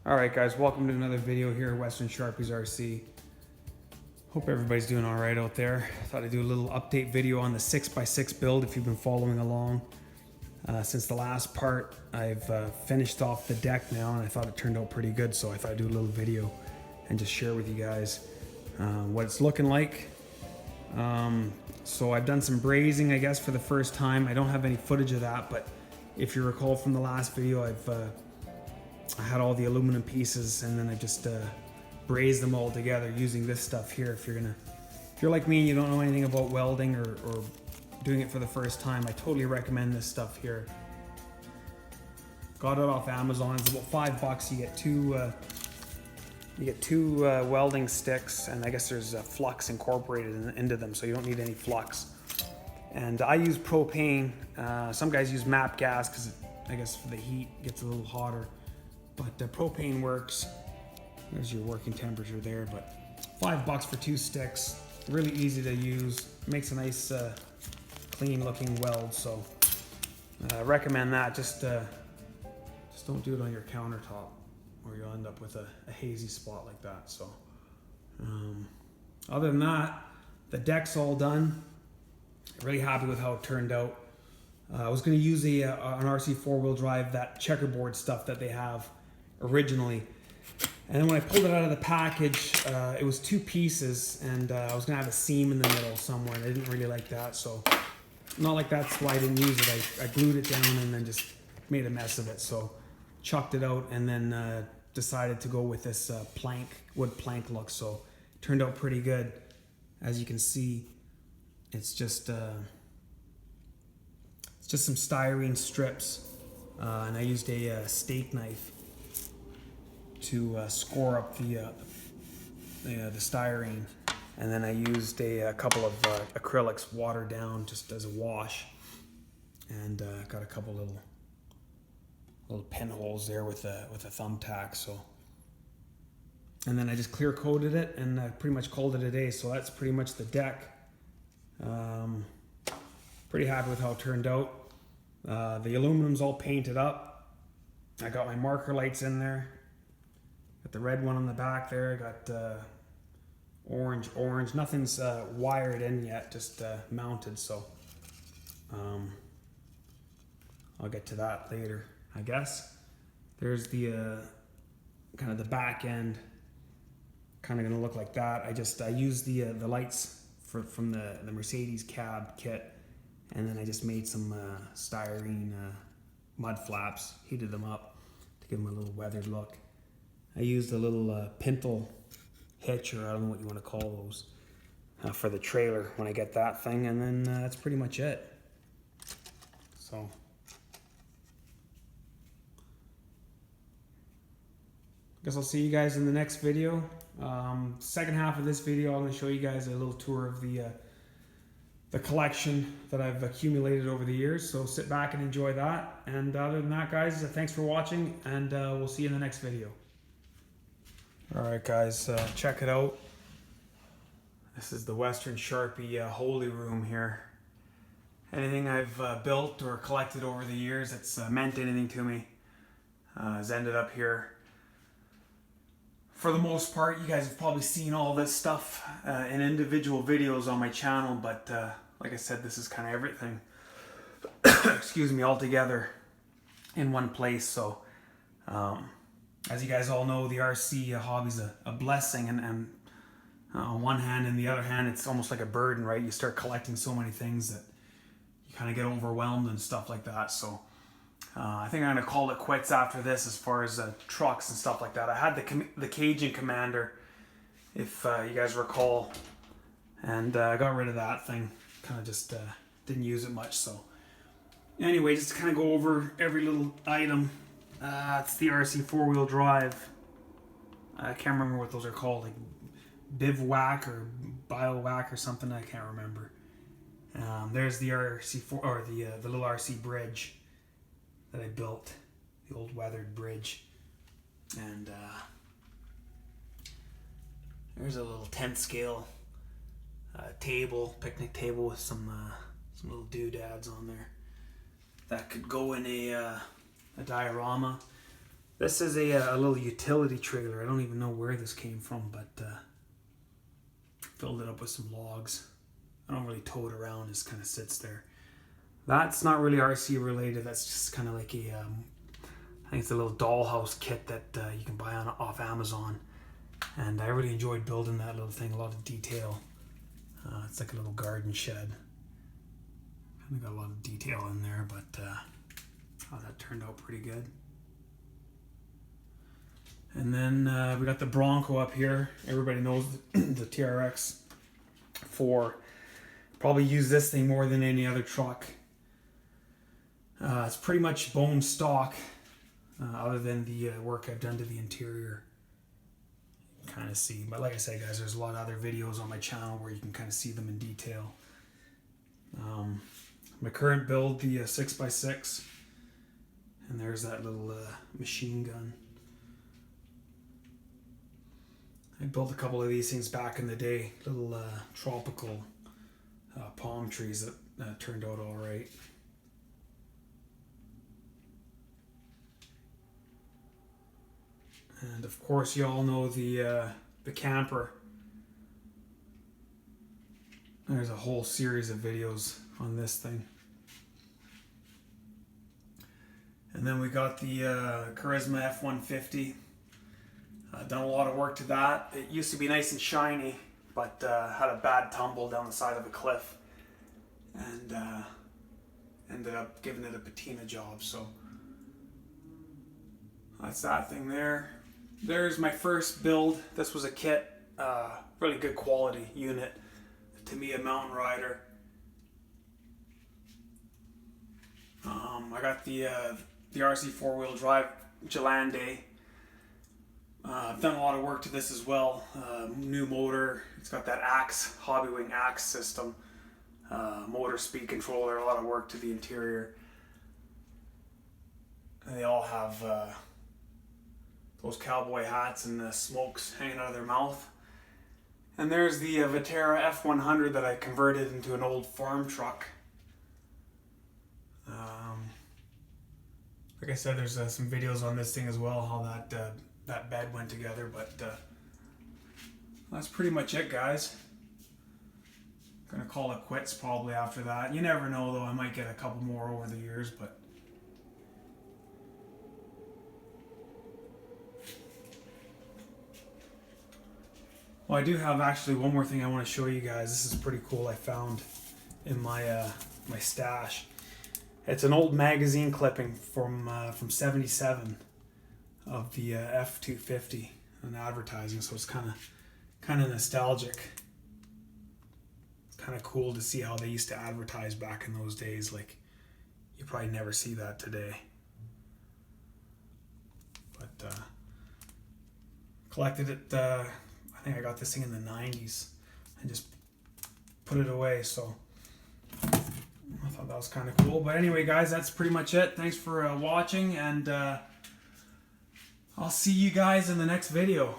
Alright guys, welcome to another video here at Western Sharpies RC. Hope everybody's doing alright out there. Thought I'd do a little update video on the 6x6 build if you've been following along. Since the last part, I've finished off the deck now and I thought it turned out pretty good, so I thought I'd do a little video and just share with you guys what it's looking like. So I've done some brazing, I guess, for the first time. I don't have any footage of that, but if you recall from the last video, I had all the aluminum pieces and then I just brazed them all together using this stuff here. If you're like me and you don't know anything about welding or doing it for the first time, I totally recommend this stuff here. Got it off Amazon. It's about $5. You get two welding sticks, and I guess there's flux incorporated into them, so you don't need any flux. And I use propane. Some guys use MAP gas because I guess for the heat it gets a little hotter. But propane works. There's your working temperature there. But $5 for two sticks. Really easy to use. Makes a nice clean looking weld. So I recommend that. Just don't do it on your countertop, or you'll end up with a hazy spot like that. So other than that, the deck's all done. Really happy with how it turned out. I was going to use an RC4 drive, that checkerboard stuff that they have originally, and then when I pulled it out of the package, it was two pieces, and I was going to have a seam in the middle somewhere, and I didn't really like that, so not like that's why I didn't use it. I glued it down and then just made a mess of it, so chucked it out, and then decided to go with this wood plank look. So it turned out pretty good. As you can see, it's just some styrene strips, and I used a steak knife to score up the styrene, and then I used a couple of acrylics watered down just as a wash, and got a couple little pinholes there with a thumbtack. So, and then I just clear coated it and pretty much called it a day. So that's pretty much the deck. Pretty happy with how it turned out. The aluminum's all painted up. I got my marker lights in there. Got the red one on the back there. Got orange. Nothing's wired in yet, just mounted. So I'll get to that later, I guess. There's the kind of the back end. Kind of gonna look like that. I used the lights from the Mercedes cab kit, and then I just made some styrene mud flaps, heated them up to give them a little weathered look. I used a little pintle hitch, or I don't know what you want to call those, for the trailer when I get that thing, and then that's pretty much it. So I guess I'll see you guys in the next video. Second half of this video, I'm going to show you guys a little tour of the collection that I've accumulated over the years. So sit back and enjoy that. And other than that, guys, thanks for watching, and we'll see you in the next video. Alright guys, check it out. This is the Western Sharpie holy room here. Anything I've built or collected over the years that's meant anything to me has ended up here. For the most part, you guys have probably seen all this stuff in individual videos on my channel, but like I said, this is kind of everything, excuse me, all together in one place. So as you guys all know, the RC hobby's a blessing, and on one hand, and the other hand, it's almost like a burden, right? You start collecting so many things that you kind of get overwhelmed and stuff like that. So I think I'm going to call it quits after this as far as trucks and stuff like that. I had the Cajun Commander, if you guys recall, and I got rid of that thing. Kind of just didn't use it much. So anyway, just to kind of go over every little item. It's the RC4 drive. I can't remember what those are called, like Bivouac or Biowac or something. I can't remember. There's the RC4, or the little RC bridge that I built, the old weathered bridge, and there's a little 10th scale table, picnic table with some little doodads on there that could go in a diorama. This is a little utility trailer. I don't even know where this came from, but filled it up with some logs. I don't really tow it around, just kind of sits there. That's not really RC related. That's just kind of like a, I think it's a little dollhouse kit that you can buy off Amazon. And I really enjoyed building that little thing, a lot of detail. It's like a little garden shed. Kind of got a lot of detail in there, but that turned out pretty good. And then we got the Bronco up here. Everybody knows the TRX 4. Probably use this thing more than any other truck. It's pretty much bone stock, other than the work I've done to the interior. You can kind of see. But like I said, guys, there's a lot of other videos on my channel where you can kind of see them in detail. My current build, the 6x6. And there's that little machine gun. I built a couple of these things back in the day, little tropical palm trees that turned out all right. And of course, you all know the camper. There's a whole series of videos on this thing. And then we got the Charisma F-150. Done a lot of work to that. It used to be nice and shiny, but had a bad tumble down the side of a cliff, and ended up giving it a patina job. So that's that thing there. There's my first build. This was a kit, really good quality unit. Tamiya Mountain Rider. I got the RC 4-wheel drive Gelande. I've done a lot of work to this as well. New motor. It's got that axe, Hobbywing axe system. Motor speed controller, a lot of work to the interior. And they all have those cowboy hats and the smokes hanging out of their mouth. And there's the Vetera F100 that I converted into an old farm truck. Like I said, there's some videos on this thing as well, how that bed went together, but that's pretty much it, guys. Gonna call it quits probably after that. You never know though, I might get a couple more over the years, but well, I do have actually one more thing I want to show you guys. This is pretty cool. I found in my my stash. It's an old magazine clipping from '77 of the F250 and advertising, so it's kind of nostalgic. It's kind of cool to see how they used to advertise back in those days. Like, you probably never see that today. But collected it. I think I got this thing in the '90s and just put it away. So I thought that was kind of cool. But anyway, guys, that's pretty much it. Thanks for watching, and I'll see you guys in the next video.